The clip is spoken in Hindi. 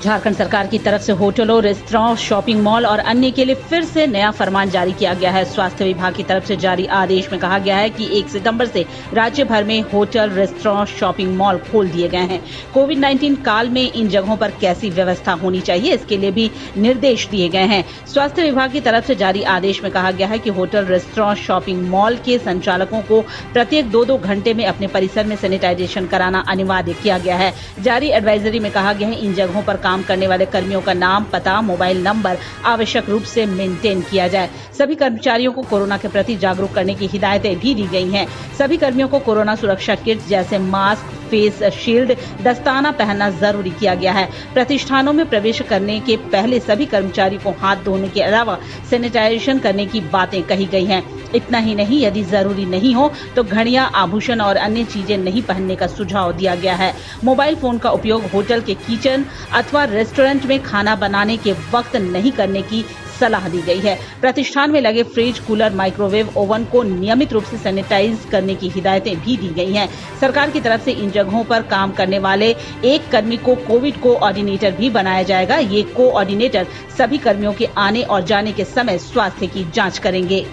झारखंड सरकार की तरफ से होटलों, रेस्तरां, शॉपिंग मॉल और अन्य के लिए फिर से नया फरमान जारी किया गया है। स्वास्थ्य विभाग की तरफ से जारी आदेश में कहा गया है कि 1 सितंबर से राज्य भर में होटल, रेस्तरां, शॉपिंग मॉल खोल दिए गए हैं। कोविड-19 काल में इन जगहों पर कैसी व्यवस्था होनी चाहिए, इसके लिए भी निर्देश दिए गए हैं। स्वास्थ्य विभाग की तरफ से जारी आदेश में कहा गया है कि होटल, रेस्तरां, शॉपिंग मॉल के संचालकों को प्रत्येक 2-2 घंटे में अपने परिसर में सैनिटाइजेशन कराना अनिवार्य किया गया है। जारी एडवाइजरी में कहा गया है इन जगहों पर काम करने वाले कर्मियों का नाम, पता, मोबाइल नंबर आवश्यक रूप से मेंटेन किया जाए। सभी कर्मचारियों को कोरोना के प्रति जागरूक करने की हिदायतें भी दी गई हैं। सभी कर्मियों को कोरोना सुरक्षा किट जैसे मास्क, फेस शील्ड, दस्ताना पहनना जरूरी किया गया है। प्रतिष्ठानों में प्रवेश करने के पहले सभी कर्मचारियों को हाथ धोने के अलावा सैनिटाइजेशन करने की बातें कही गई हैं। इतना ही नहीं, यदि जरूरी नहीं हो तो घड़ियां, आभूषण और अन्य चीजें नहीं पहनने का सुझाव दिया गया है। मोबाइल फोन का उपयोग होटल के किचन अथवा रेस्टोरेंट में खाना बनाने के वक्त नहीं करने की सलाह दी गई है। प्रतिष्ठान में लगे फ्रिज, कूलर, माइक्रोवेव ओवन को नियमित रूप से सैनिटाइज करने की हिदायतें भी दी गई हैं। सरकार की तरफ से इन जगहों पर काम करने वाले एक कर्मी को कोविड कोऑर्डिनेटर भी बनाया जाएगा। ये कोऑर्डिनेटर सभी कर्मियों के आने और जाने के समय स्वास्थ्य की जांच करेंगे।